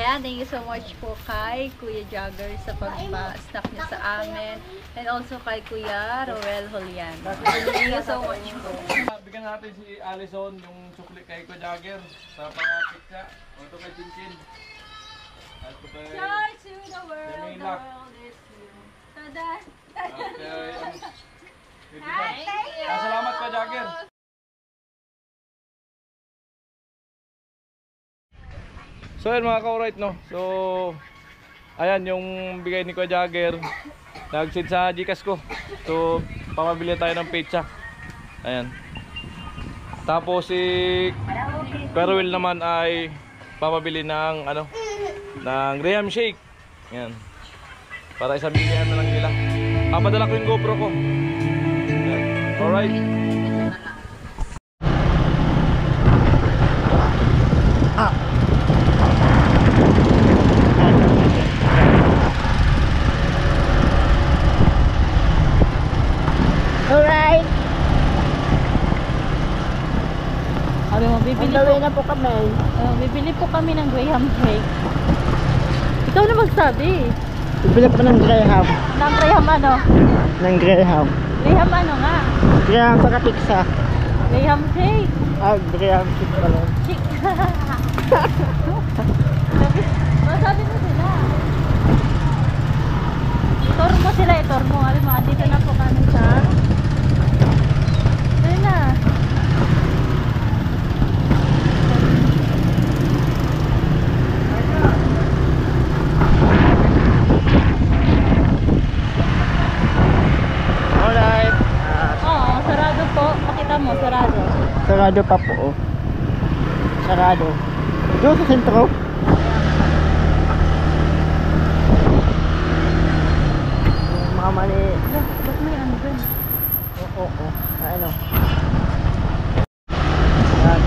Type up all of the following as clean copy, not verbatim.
Ayan, thank you so much po kay Kuya Jagger sa pag-snack niya sa amin. And also kay Kuya Roel Julian. Thank you so much po. Bigyan natin si Allison yung chocolate kay Kuya Jagger sa pangapit niya. Ito kay Jinkin. At ito kay Joy to the world, Jamila. the world is you. Tada! Salamat Kuya Jagger. So yun mga ka-alright, no. So ayan yung bigay ni Kuya Jagger. Nag-send sa Gcash ko. So pamabili tayo ng pizza. Ayan. Tapos si Perwell naman ay pamabili ng ano, ng Graham Shake. Ayan. Para isang bilihan na lang nila. Papadala ko yung GoPro ko. Ayan. Alright. Alright. Sabi mo, Bibili na po kami. bibili po kami ng Graham Shake. Ikaw na magsabi. Bibili po ng Graham. Ng Graham ano? Ng Graham. Graham ano nga? Graham para pizza. Graham Shake. Ah, Graham shake pala. Shake. Masabi mo sila. Itor mo sila, itor mo. Alam mo, andito na po kami sa... Ayun na. Alright. Oo, sarado po. Pakita mo, sarado. Sarado pa po. Oh. Sarado. Doon sa sentro. Mga mali. Ba't may ano dun? Oo. Ano? Ayan.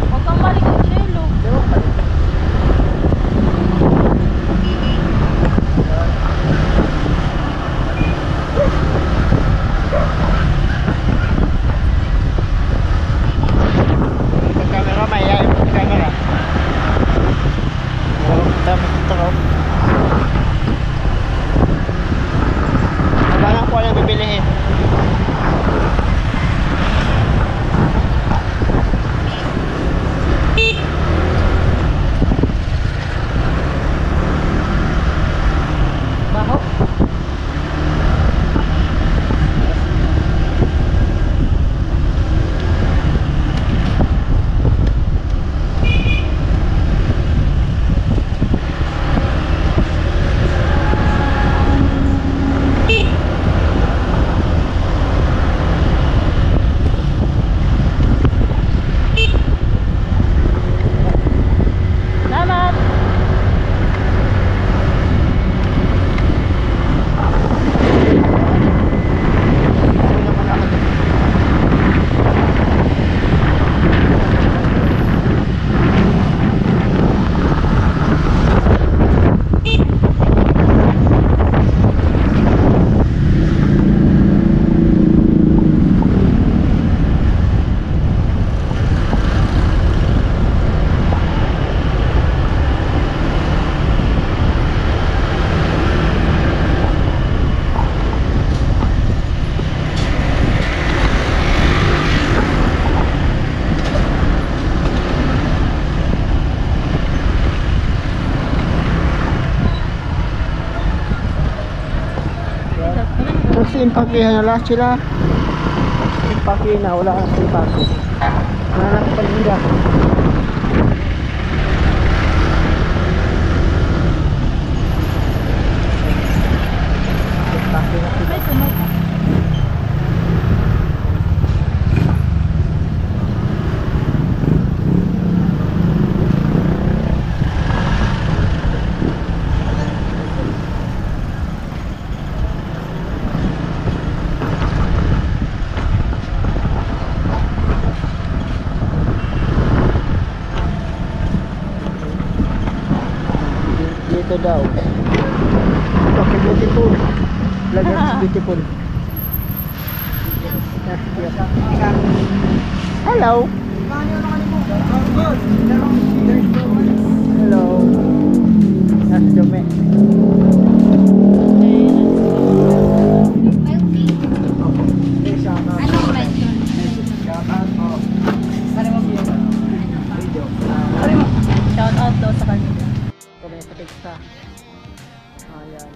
Huwag kang malikot, Shelo. Yung camera, maya yung camera. Dami sentro. Wala lang po yung bibilihin. Baho. Salamat. Kasi impakihan na lahat sila. Impakihan na, wala na impaki. Wala na palinda. Impaki na sila. May sunog. Dito daw. Okay, beautiful. Vlogger is beautiful. Hello. Hello. That's Jome. Shout out daw sa kanila. Ito na yung patig sa. Ayan.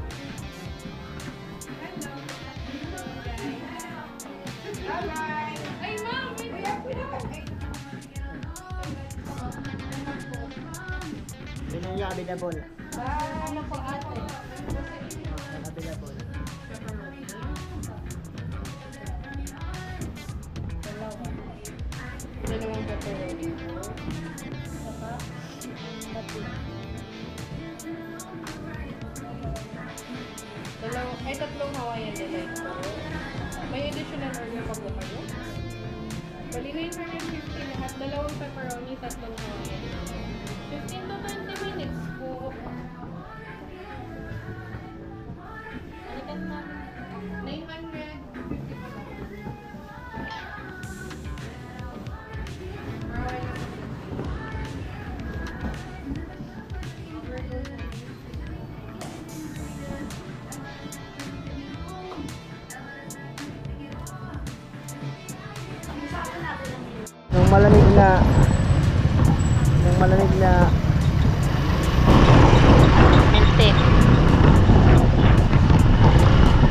Yun ang yung available. Ano po ate? Available. Dalawang pepperoni. Ay, tatlong Hawaiian delight po. May additional order pa po kayo? Bali na yung 150 lahat. Dalawang pepperoni, tatlong Hawaiian. 15 to 20 minutes po. Alikan na. 950 po. Yung malamig na milk.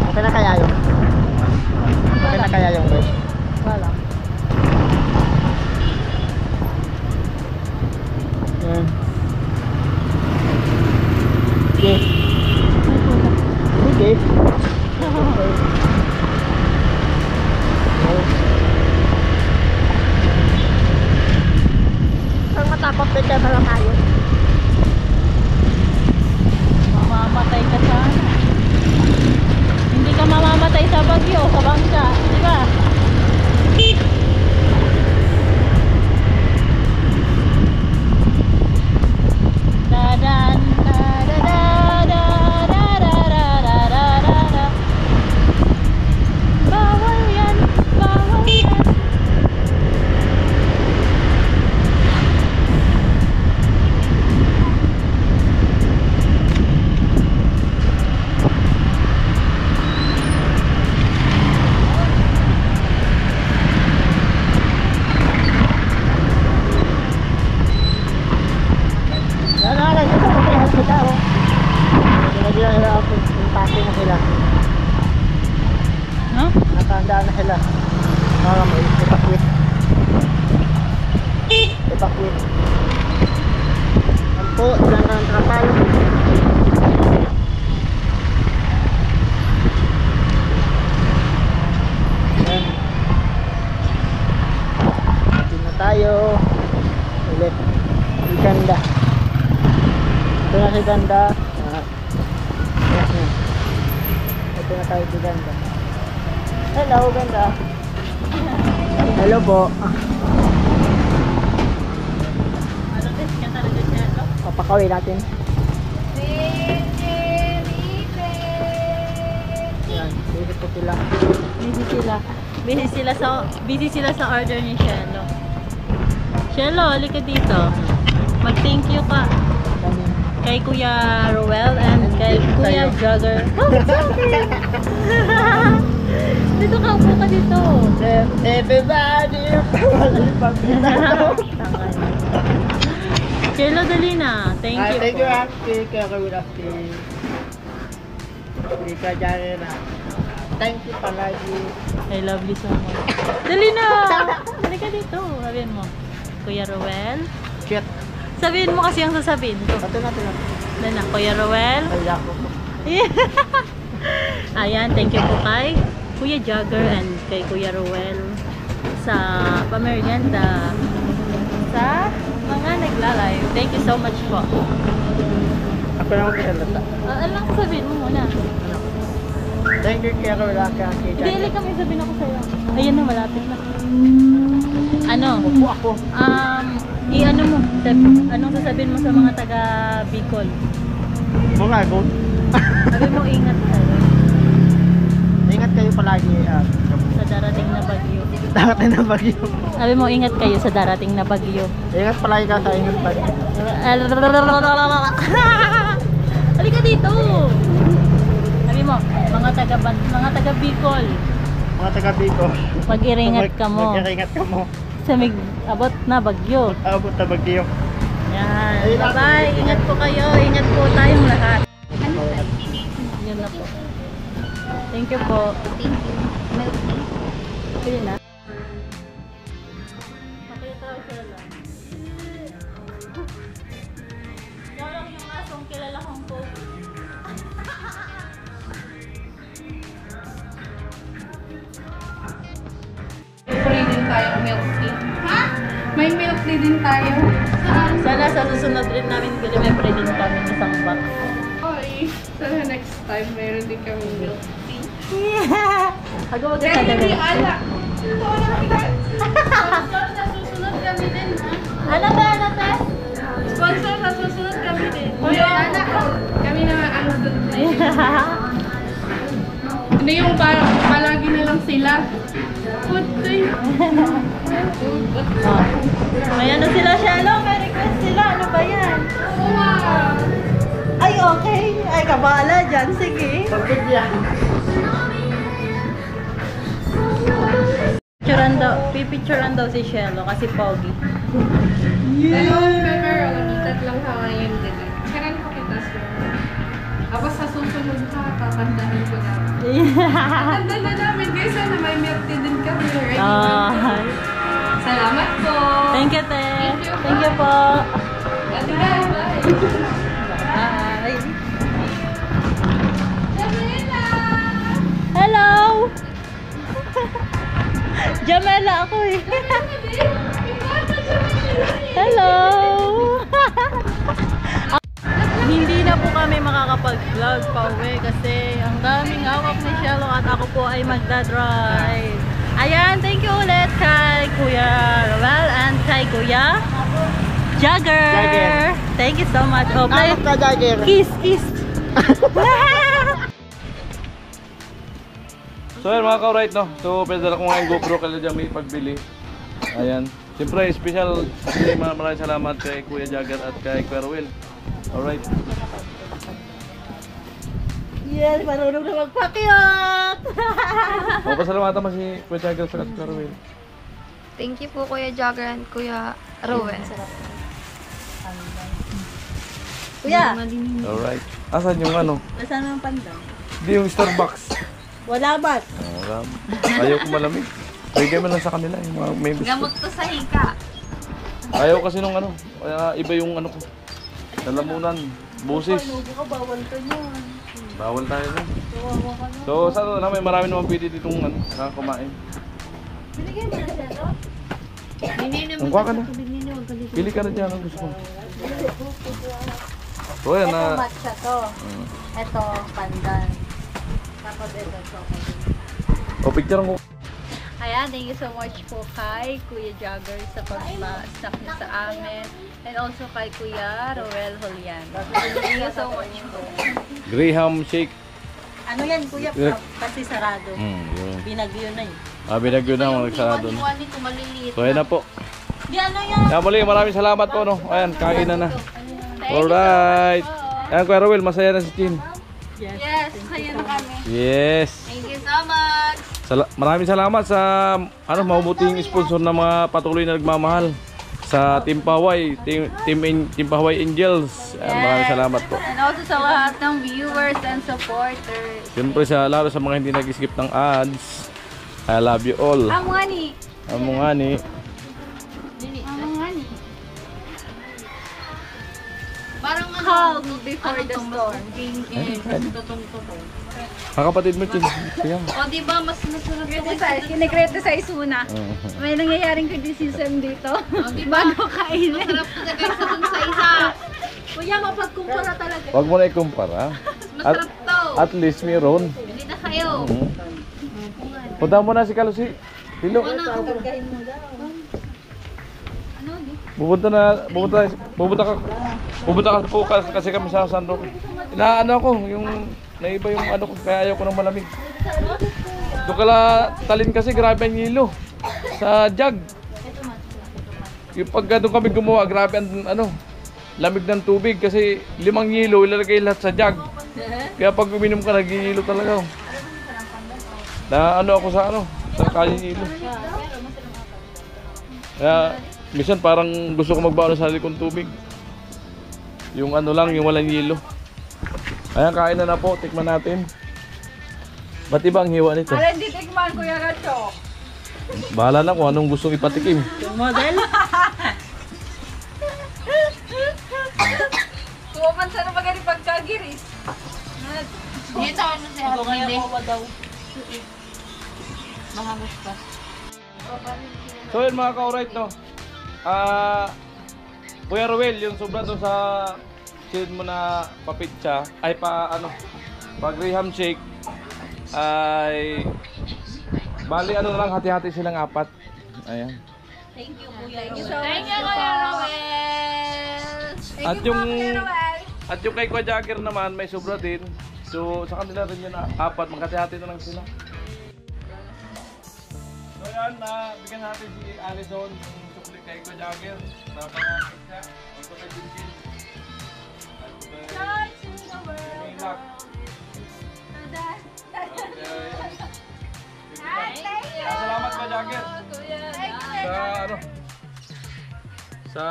Okay na kaya yung? Okay na kaya yung guys? Wala. Yan. Sige. Sige. Ang matapos pwede ba lang kayo? Mamamatay ka sana. Hindi ka mamamatay sa bagyo, sa bangka, di ba? Dadan, dadadadadadadadadadadada. Bawal yan, bawal yan. Huh? Nakandaan na sila. May evacuate. Evacuate. Yan po, ilan na ang trapal. Yan. Atin na tayo. Ulit. Si Ganda. Ito na si Ganda. Yan. Ito na tayo si Ganda. Hello, Ganda. Hello po. Ano this? Kanta na dyan yan, no? Papakawin natin. Yan, busy po sila. Busy sila sa order ni Shelo. Shelo, halika dito. Mag-thank you ka. Dami. Kay Kuya Roel and kay Kuya Jogger. Dito ka, upo ka dito. Everybody! Shelo, dali na. Thank you. Thank po. you, Auntie. Kaya kami natin. Hindi ka dyan na. Thank you palagi. I love you so much. Dali na! Dali ka dito. Sabihin mo. Kuya Roel. Shit. Sabihin mo kasi ang sasabihin ko. Ito na. Dali na. Kuya Roel. Ay, ako. Ayan, thank you po kay Kuya Jogger and kay Kuya Roel sa pamerienda sa mga nagla-live. Thank you so much po. Ako na magkasalata. Ano lang sabihin mo muna? Thank you, kaya wala ka. Hindi, kami sabihin ako sa'yo. Ayan na, malapit na. Ano? Upo ako. I-ano mo? Anong sasabihin mo sa mga taga Bicol? Mga goat. Sabi mo, ingat kayo Ingat kayo palagi. sa darating na bagyo. Darating na bagyo. Sabi mo, ingat kayo sa darating na bagyo. Ingat palagi ka sa ingat bagyo. Halika dito. Sabi mo, mga taga Bicol, Mga taga Bicol. mag-iringat ka mo. Mag-iringat ka mo. Sa abot na bagyo. Abot na bagyo. Yan. Bye-bye. Ingat po kayo. Ingat po tayong lahat. Yun na po. Thank you po. Thank you. Milk tea. Pwede na. Makita ko siya lang. Yan lang yung asong kilala kong po. Free din tayong milk tea. Ha? May milk tea din tayo. Sana sa susunod rin namin bili may pre din kami isang box. Okay. Sana next time meron din kami milk tea. Hagawa ka Kaya sa hindi dalawa. alak. Ito na kita. Sponsor sa susunod kami din, ha? Ano ba, ano ba? Sponsor sa susunod kami din. Uy, anak. Kami na ang susunod na yun. Hindi yung palagi na lang sila. Putoy. Oh. May ano sila, Shalom? May request sila. Ano ba yan? Wow. Ay, okay. Ay, kabala dyan. Sige. Pagbigyan. Pipicturean daw si Shelo kasi pogi. Dalawang pepperoni, tatlong Hawaiian delight. Kailan ko kita sir? Tapos sa susunod ka, kakandahin ko na. Kakanda na namin guys, sana may milk tea din kami. Ready? Salamat po! Thank you, te. Thank you. Thank you po. Ate guys, bye! Bye. Jamila! Hello! Jamela ako eh. Hello! Hindi na po kami makakapag-vlog pa uwi kasi ang daming hawak ni Shelo at ako po ay magdadrive. Ayan, thank you ulit kay Kuya Roel and kay Kuya Jagger. Jagger. Thank you so much. Oh, play. Anong ka, Jagger? Kiss, kiss. So ayan mga ka-right no. So pinadala ko nga yung GoPro kay Jam may pagbili. Ayan. Siyempre special maraming salamat kay Kuya Jagger at kay Kuya Ruel. Alright. Yes, marunong na magpakyat. O pasalamatan mo si Kuya Jagger sa Kuya Ruel. Thank you po Kuya Jagger and Kuya Rowan. Kuya, Alright. Asan yung ano? nasaan ang pandan? Hindi yung Starbucks. Wala ba? Oh, wala. Ayaw ko malamig. Bigay mo lang sa kanila yung mga may biscuit. Gamot to sa hika. Ayaw kasi nung ano. Kaya iba yung ano ko. Lalamunan. Busis. Bawal ka yun. Bawal tayo nun. So sa ano may marami naman pwede ditong ano, kumain. Binigyan mo na siya, no? Ang kuha ka na. Pili ka na dyan ang gusto mo. So yan Ito na. matcha to. Ito pandan. Tapos ito chocolate. O picture ko. Ayan, thank you so much po kay Kuya Jagger sa pag-stock niya sa amin. And also kay Kuya Roel Julian. Thank you so much po. Graham shake. Ano yan, Kuya? Kasi sarado. Yun. Binagyo na eh. Binagyo na mga nagsarado na. Iwan nito maliliit. So yan na po. Di ano yan? Yan muli, maraming salamat po no. Ayan, kain na. Alright. Ayan Kuya Roel, masaya na si Chin. Yes, kaya na kami. Yes. Thank you so much. Maraming salamat sa ano mabuting sponsor na mga patuloy na nagmamahal sa Team Pahaway, Team Pahaway Angels. Maraming salamat po. And also sa lahat ng viewers and supporters. Siyempre lalo sa mga hindi nag-skip ng ads. I love you all. Amo nga ni. Amo nga ni. Amo nga ni. Parang ano, Calm before the storm. Kakapatid mo Chin. Kaya. O diba mas nasunod ko kinag-criticize muna. May nangyayaring criticism dito. Bago kainin. Masarap ko na guys sa isa. Kuya, mapagkumpara talaga. Wag mo na ikumpara. Masarap to. At least meron. Hindi na kayo. Punta mo na si Kalusi. Tilo. Pagkain mo daw. Ano di? Pupunta ka po kasi kami sa San Roque. Inaano ako, yung naiba yung ano ko, kaya ayaw ko ng malamig. Doon kala Talin kasi grabe ang hilo sa jug. Yung pag doon kami gumawa, grabe ang ano, lamig ng tubig kasi 5 hilo ilalagay lahat sa jug. Kaya pag uminom ka, naghihilo talaga. Na ano ako sa ano, sa kanyang hilo. Kaya minsan parang gusto ko magbaon sa sarili kong tubig. Yung ano lang, yung walang hilo. Ayan, kain na po, tikman natin. Ba't iba ang hiwa nito? Alam, di tikman, Kuya Gacho. Bahala na kung anong gustong ipatikim. Yung model? Kuwaman sa magaling pagkagiris. Dito ano siya. Ito kaya ko ba daw? Mahangas pa. So yun mga ka-alright, no? Kuya Ruel, yung sobra doon sa sin mo na papitsa, ay pa ano, pa Graham shake, ay bali ano na lang, hati-hati silang 4. Ayan. Thank you, Kuya. Thank you, Kuya Roel. At yung kay Kuya Jagger naman, may sobra din. So sa kanila rin yun 4, magkati-hati na lang sila. So yan, bigyan natin si Alison yung sukli kay Kuya Jagger sa pangapitsa. Ito kay Jinjin. Milak. Salamat Kuya Jagger. Sa ano? Sa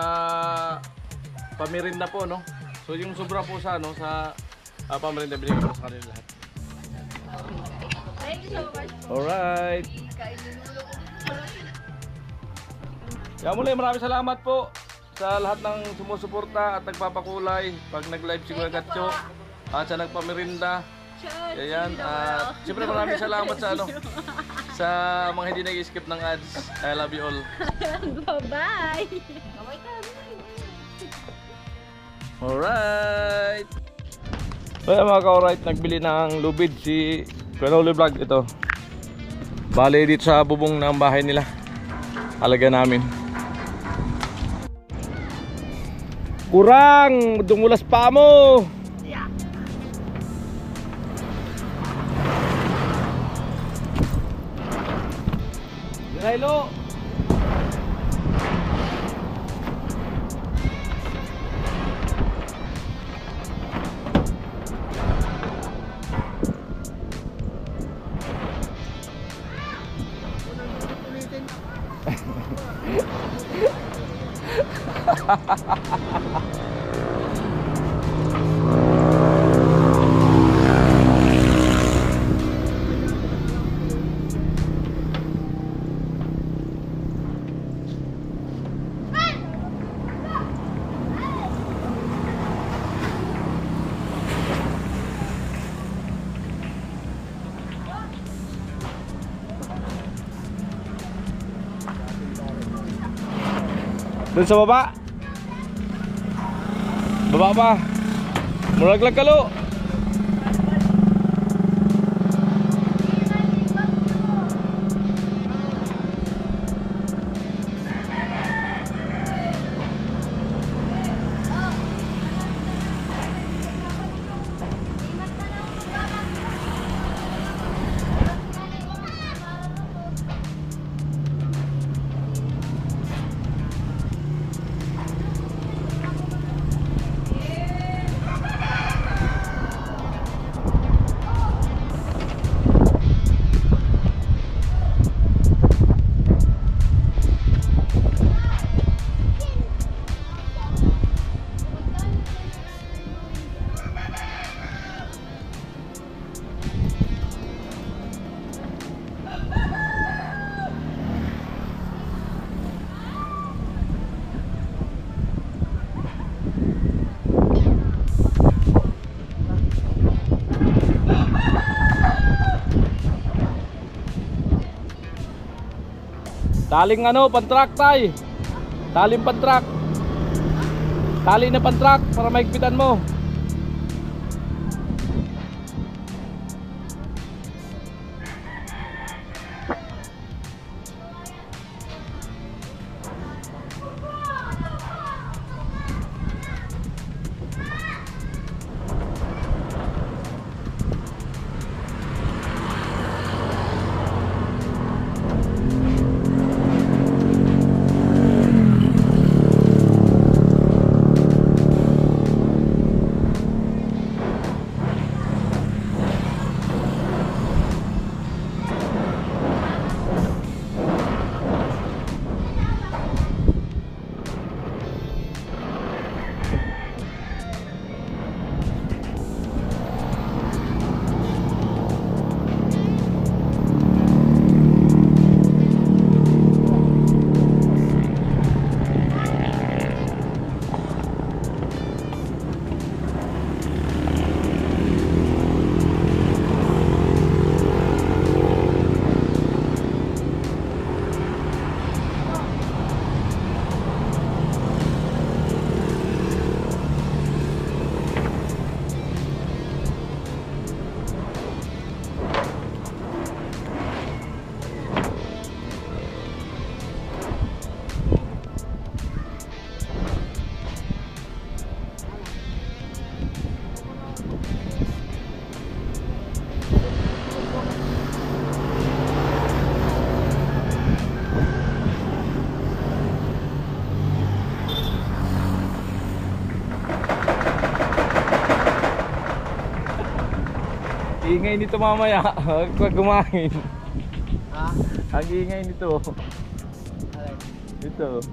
pamirinda po, no? So yung sobra po sa ano, sa pamirinda binigay ko sa kanila lahat. Thank you so much. Alright. Kaya muli, maraming salamat po sa lahat ng sumusuporta at nagpapakulay pag nag-live si Kuya Gatcho at sa nagpamirinda. Ayan, at siyempre maraming salamat sa ano, sa mga hindi nag-skip ng ads. I love you all. Bye-bye. Alright. So mga ka-alright, nagbili ng lubid si Kuya Vlog. Ito bali dito sa bubong ng bahay nila, alaga namin. Kurang, dumulas pa mo. Hello. Doon sa baba. Baba pa. Muraglag kalo. Taling ano, pantrak tay. Taling pantrak. Tali na pantrak para maigpitan mo. Ingay nito mamaya. Pag gumangin. Ha? Ang ingay nito. Alay. Ito.